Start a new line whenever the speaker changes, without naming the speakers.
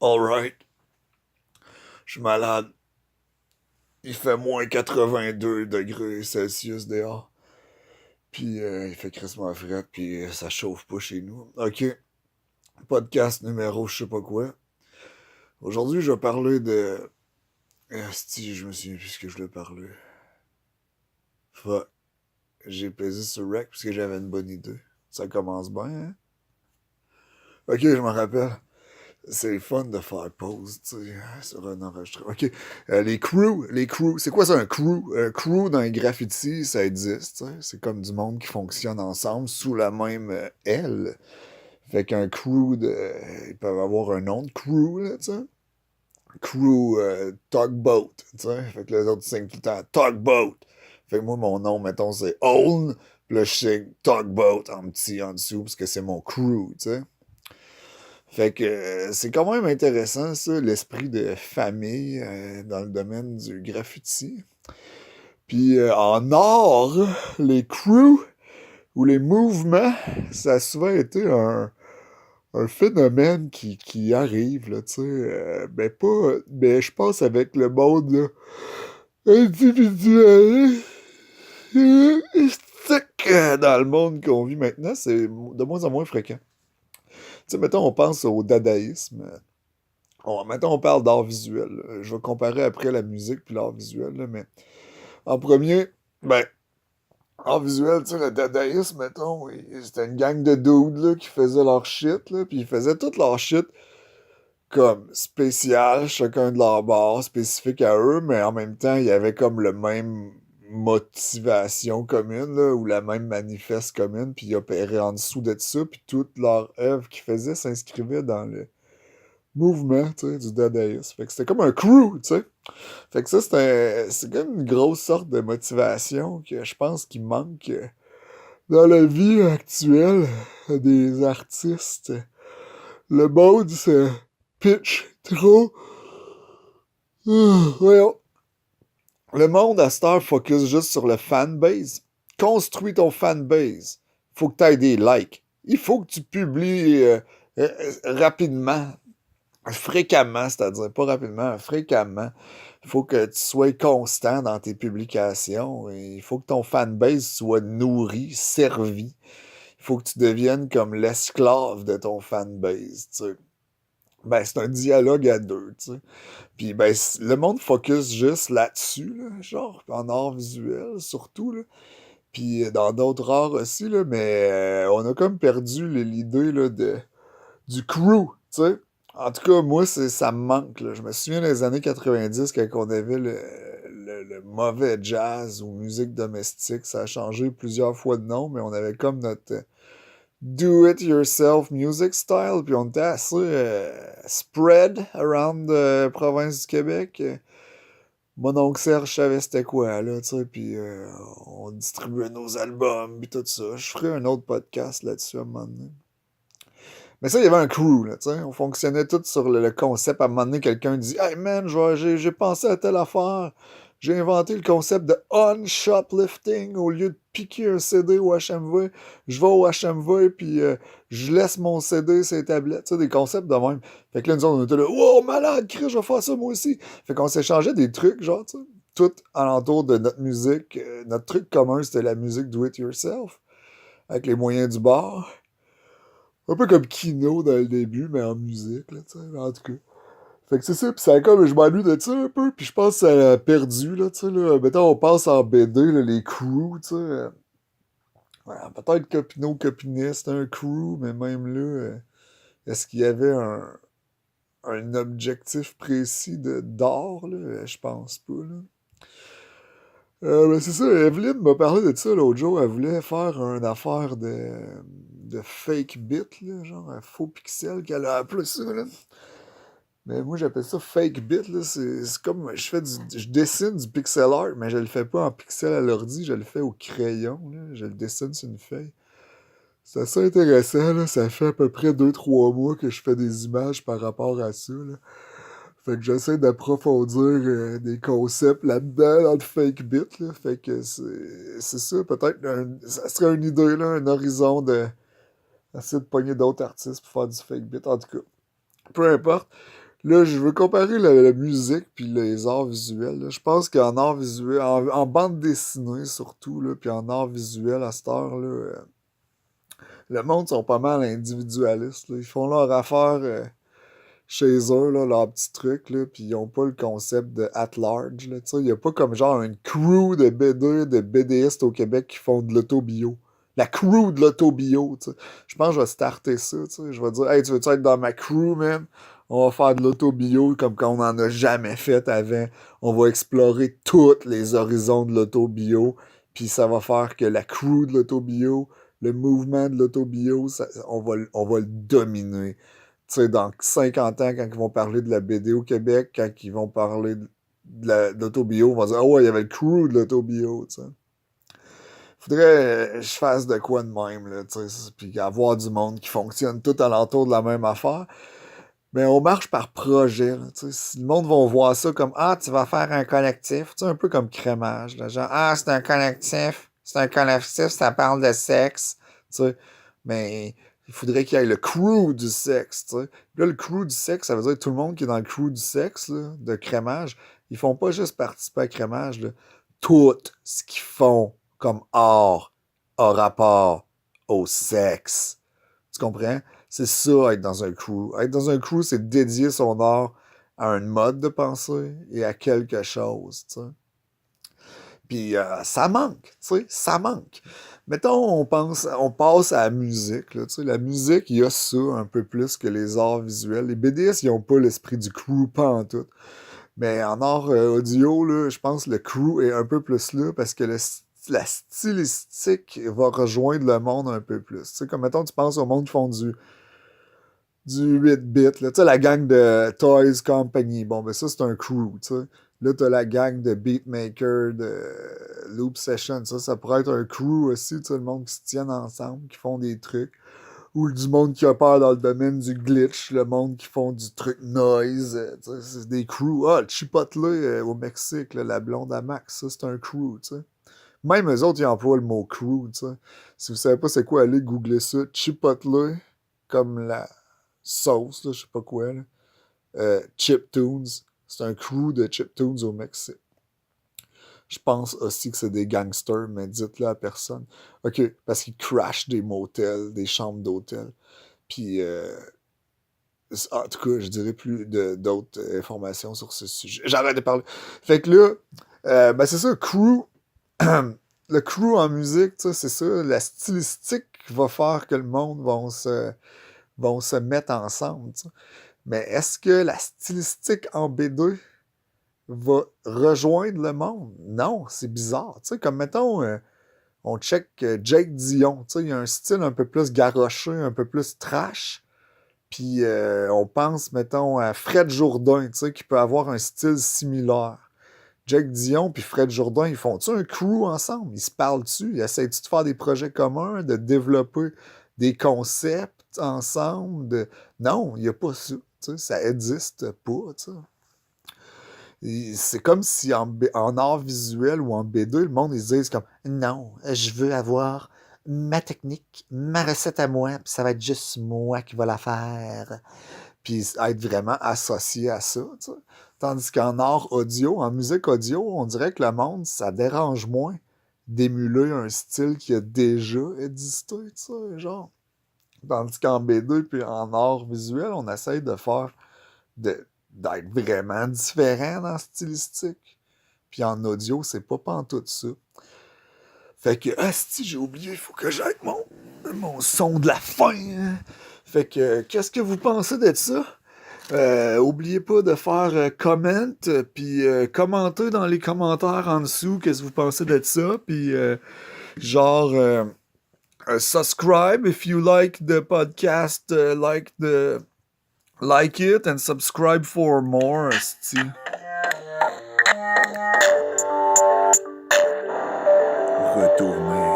Alright, je suis malade. Il fait moins 82 degrés Celsius dehors. Puis il fait crissement frais, puis ça chauffe pas chez nous. Ok, podcast numéro je sais pas quoi. Aujourd'hui, je vais parler de... Esti, je me souviens plus ce que je voulais parler. Fuck. J'ai pesé sur Rec parce que j'avais une bonne idée. Ça commence bien, hein? Ok, je me rappelle. C'est fun de faire pause, tu sais, sur un enregistrement. OK. Les crews. C'est quoi ça, un crew? Un crew dans les graffitis, ça existe, tu sais. C'est comme du monde qui fonctionne ensemble sous la même aile. Fait qu'un crew de... Ils peuvent avoir un nom de crew, là, tu sais. Crew Tugboat, tu sais. Fait que les autres signent tout le temps Tugboat. Fait que moi, mon nom, mettons, c'est Own. Puis là, je signe Tugboat en petit en dessous parce que c'est mon crew, tu sais. Fait que c'est quand même intéressant, ça, l'esprit de famille dans le domaine du graffiti. Puis en art, les crews ou les mouvements, ça a souvent été un phénomène qui arrive, là, tu sais. Ben pas, ben je pense avec le monde, là, individuel. Dans le monde qu'on vit maintenant, c'est de moins en moins fréquent. Tu sais, mettons, on pense au dadaïsme. Mettons, on parle d'art visuel. Je vais comparer après la musique puis l'art visuel, là, mais en premier, ben, art visuel, tu sais, le dadaïsme, mettons, c'était une gang de dudes là, qui faisaient leur shit, là, puis ils faisaient tout leur shit comme spécial, chacun de leur bord, spécifique à eux, mais en même temps, il y avait comme le même motivation commune, là, ou la même manifeste commune, puis ils opéraient en dessous de ça, puis toute leur œuvre qu'ils faisaient s'inscrivait dans le mouvement, tu sais, du dadaïsme. Fait que c'était comme un crew, tu sais. Fait que ça, c'est comme une grosse sorte de motivation que je pense qu'il manque dans la vie actuelle des artistes. Le mode se pitch trop. Voyons. Le monde à cette heure focus juste sur le fanbase. Construis ton fanbase. Faut que tu aies des likes. Il faut que tu publies rapidement, fréquemment, c'est-à-dire pas rapidement, fréquemment. Il faut que tu sois constant dans tes publications. Et il faut que ton fanbase soit nourri, servi. Il faut que tu deviennes comme l'esclave de ton fanbase, tu sais. Ben, c'est un dialogue à deux, tu sais. Puis, ben, le monde focus juste là-dessus, là, genre, en art visuel, surtout, là. Puis, dans d'autres arts aussi, là, mais on a comme perdu l'idée, là, du crew, tu sais. En tout cas, moi, ça me manque, là. Je me souviens des années 90, quand on avait le mauvais jazz ou musique domestique. Ça a changé plusieurs fois de nom, mais on avait comme notre do-it-yourself music style, puis on était assez spread around la province du Québec. Mon oncle Serge savait c'était quoi, là, tu sais, puis on distribuait nos albums, puis tout ça. Je ferai un autre podcast là-dessus à un moment donné. Mais ça, il y avait un crew, là, tu sais. On fonctionnait tous sur le concept. À un moment donné, quelqu'un dit Hey man, j'ai pensé à telle affaire. J'ai inventé le concept de on-shoplifting. Au lieu de piquer un CD au HMV, je vais au HMV puis je laisse mon CD sur les tablettes. Tu sais, des concepts de même. Fait que là, nous autres, on était là Wow, malade, Chris, je vais faire ça moi aussi. Fait qu'on s'échangeait des trucs, genre, tu sais. Tout alentour de notre musique. Notre truc commun, c'était la musique do it yourself. Avec les moyens du bord. Un peu comme Kino dans le début, mais en musique, là, tu sais, en tout cas. Fait que c'est ça, pis ça comme, je m'ennuie de ça un peu, pis je pense que ça a perdu, là, tu sais, là. Mettons, on passe en BD, là, les crews, tu sais. Ouais, peut-être Copino, Copiniste, un crew, mais même là, est-ce qu'il y avait un objectif précis d'art, là? Je pense pas, là. Ben c'est ça, Evelyne m'a parlé de ça l'autre jour. Elle voulait faire une affaire de fake bit, là, genre un faux pixel qu'elle a appelé ça, là. Mais moi, j'appelle ça fake bit, là. C'est comme, je dessine du pixel art, mais je le fais pas en pixel à l'ordi, je le fais au crayon, là. Je le dessine sur une feuille. C'est assez intéressant, là. Ça fait à peu près 2 3 mois que je fais des images par rapport à ça, là. Fait que j'essaie d'approfondir des concepts là-dedans, dans le fake bit, là. Fait que c'est ça, peut-être, ça serait une idée, là, un horizon essayer de pogner d'autres artistes pour faire du fake bit. En tout cas, peu importe. Là, je veux comparer la musique puis les arts visuels. Là. Je pense qu'en art visuel, en bande dessinée surtout, là, puis en art visuel à cette heure, là, le monde sont pas mal individualistes. Là. Ils font leur affaire chez eux, là, leur petit truc, là, puis ils ont pas le concept de at large. Là, il y a pas comme genre une crew de BD, de BDistes au Québec qui font de l'auto-bio. La crew de l'auto-bio, tu sais. Je pense que je vais starter ça, tu sais. Je vais dire, hey, tu veux-tu être dans ma crew, man? On va faire de l'auto-bio comme quand on n'en a jamais fait avant. On va explorer tous les horizons de l'auto-bio. Puis ça va faire que la crew de l'auto-bio, le mouvement de l'auto-bio, on va le dominer. Tu sais, dans 50 ans, quand ils vont parler de la BD au Québec, quand ils vont parler de l'autobio, on va dire, ah ouais, il y avait le crew de l'autobio, tu sais. Faudrait que je fasse de quoi de même, là, tu sais, puis avoir du monde qui fonctionne tout alentour de la même affaire. Mais on marche par projet, là, tu sais. Si le monde va voir ça comme, ah, tu vas faire un collectif, tu sais, un peu comme crémage, là, genre, ah, c'est un collectif, ça parle de sexe, tu sais. Mais il faudrait qu'il y ait le crew du sexe, tu sais. Puis là, le crew du sexe, ça veut dire que tout le monde qui est dans le crew du sexe, là, de crémage, ils font pas juste participer à crémage, là. Tout ce qu'ils font comme art a rapport au sexe. Tu comprends? C'est ça, être dans un crew. Être dans un crew, c'est dédier son art à un mode de pensée et à quelque chose, tu sais. Puis ça manque, tu sais, ça manque. Mettons, on passe à la musique, là, tu sais. La musique, il y a ça un peu plus que les arts visuels. Les BDS, ils ont pas l'esprit du crew, pas en tout. Mais en art audio, là, je pense que le crew est un peu plus là parce que la stylistique va rejoindre le monde un peu plus. Tu sais, comme mettons, tu penses au monde qui font du 8-bit, là. Tu sais, la gang de Toys Company. Bon, ben ça, c'est un crew, tu sais. Là, t'as la gang de Beatmaker, de Loop Session. Ça pourrait être un crew aussi, tu sais, le monde qui se tiennent ensemble, qui font des trucs. Ou du monde qui opère dans le domaine du glitch, le monde qui font du truc noise. Tu sais, c'est des crews. Ah, le Chipotle au Mexique, là, la blonde à Max, ça, c'est un crew, tu sais. Même eux autres, ils emploient le mot crew, tu sais. Si vous savez pas c'est quoi, allez googler ça. Chipotle, comme la sauce, là, je sais pas quoi, là. Chiptunes. C'est un crew de Chiptunes au Mexique. Je pense aussi que c'est des gangsters, mais dites-le à personne. OK, parce qu'ils crashent des motels, des chambres d'hôtel. Puis, en tout cas, je dirais plus d'autres informations sur ce sujet. J'arrête de parler. Fait que là, ben c'est ça, crew. Le crew en musique, tu sais, c'est ça. La stylistique va faire que le monde vont se mettre ensemble, tu sais. Mais est-ce que la stylistique en B2 va rejoindre le monde? Non, c'est bizarre. Tu sais, comme mettons, on check Jake Dion. Tu sais, il a un style un peu plus garoché, un peu plus trash. Puis on pense, mettons, à Fred Jourdain, tu sais, qui peut avoir un style similaire. Jake Dion puis Fred Jourdain, ils font-tu un crew ensemble? Ils se parlent-tu? Ils essayent-tu de faire des projets communs, de développer des concepts ensemble? Non, il n'y a pas ça. Tu sais, ça n'existe pas. Tu sais. C'est comme si en art visuel ou en B2, le monde, ils se disent comme non, je veux avoir ma technique, ma recette à moi, puis ça va être juste moi qui va la faire. Puis être vraiment associé à ça. Tu sais. Tandis qu'en art audio, en musique audio, on dirait que le monde, ça dérange moins d'émuler un style qui a déjà existé, tu sais, genre. Tandis qu'en B2 puis en art visuel, on essaye de faire d'être vraiment différent dans la stylistique. Puis en audio, c'est pas pantoute ça. Fait que, si j'ai oublié, il faut que j'aille mon son de la fin. Hein. Fait que, qu'est-ce que vous pensez de ça? Oubliez pas de faire comment, puis commenter dans les commentaires en dessous qu'est-ce que vous pensez de ça, puis genre subscribe if you like the podcast, like it and subscribe for more. Esti. Retourner.